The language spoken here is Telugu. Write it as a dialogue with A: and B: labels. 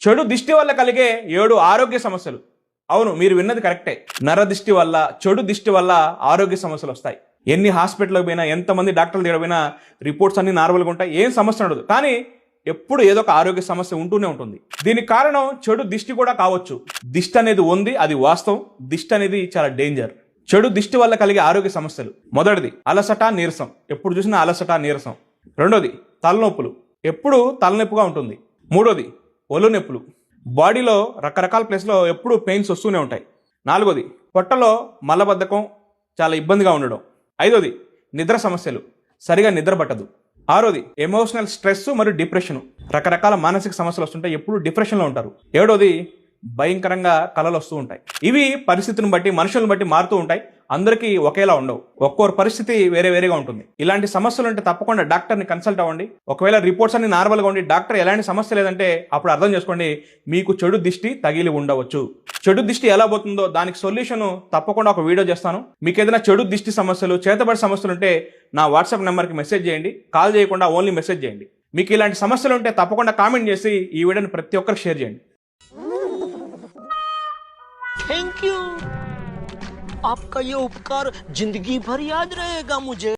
A: చెడు దిష్టి వల్ల కలిగే 7 ఆరోగ్య సమస్యలు. అవును, మీరు విన్నది కరెక్టే. నరదిష్టి వల్ల, చెడు దిష్టి వల్ల ఆరోగ్య సమస్యలు వస్తాయి. ఎన్ని హాస్పిటల్కి పోయినా, ఎంతమంది డాక్టర్ల దగ్గర పోయినా రిపోర్ట్స్ అన్ని నార్మల్గా ఉంటాయి, ఏం సమస్య ఉండదు. కానీ ఎప్పుడు ఏదో ఒక ఆరోగ్య సమస్య ఉంటూనే ఉంటుంది. దీనికి కారణం చెడు దిష్టి కూడా కావచ్చు. దిష్టి అనేది ఉంది, అది వాస్తవం. దిష్టి అనేది చాలా డేంజర్. చెడు దిష్టి వల్ల కలిగే ఆరోగ్య సమస్యలు: మొదటిది అలసట, నీరసం. ఎప్పుడు చూసినా అలసట, నీరసం. రెండోది తలనొప్పులు, ఎప్పుడు తలనొప్పిగా ఉంటుంది. మూడోది ఒళ్ళు నొప్పులు, బాడీలో రకరకాల ప్లేస్లో ఎప్పుడు పెయిన్స్ వస్తూనే ఉంటాయి. నాలుగోది పొట్టలో మలబద్ధకం, చాలా ఇబ్బందిగా ఉండడం. ఐదోది నిద్ర సమస్యలు, సరిగా నిద్ర పట్టదు. ఆరోది ఎమోషనల్ స్ట్రెస్ మరియు డిప్రెషన్, రకరకాల మానసిక సమస్యలు వస్తుంటాయి, ఎప్పుడు డిప్రెషన్లో ఉంటారు. ఏడోది భయంకరంగా కలలు వస్తూ ఉంటాయి. ఇవి పరిస్థితిని బట్టి, మనుషులను బట్టి మారుతూ ఉంటాయి. అందరికీ ఒకేలా ఉండవు, ఒక్కొక్క పరిస్థితి వేరే వేరేగా ఉంటుంది. ఇలాంటి సమస్యలు ఉంటే తప్పకుండా డాక్టర్ని కన్సల్ట్ అవ్వండి. ఒకవేళ రిపోర్ట్స్ అన్ని నార్మల్గా ఉండి డాక్టర్ ఎలాంటి సమస్య లేదంటే అప్పుడు అర్థం చేసుకోండి, మీకు చెడు దిష్టి తగిలి ఉండవచ్చు. చెడు దిష్టి ఎలా పోతుందో దానికి సొల్యూషన్ తప్పకుండా ఒక వీడియో చేస్తాను. మీకు ఏదైనా చెడు దిష్టి సమస్యలు, చేతబడి సమస్యలు ఉంటే నా వాట్సాప్ నెంబర్కి మెసేజ్ చేయండి. కాల్ చేయకుండా ఓన్లీ మెసేజ్ చేయండి. మీకు ఇలాంటి సమస్యలు ఉంటే తప్పకుండా కామెంట్ చేసి ఈ వీడియోని ప్రతి ఒక్కరికి షేర్ చేయండి.
B: थैंक यू, आपका ये उपकार जिंदगी भर याद रहेगा मुझे।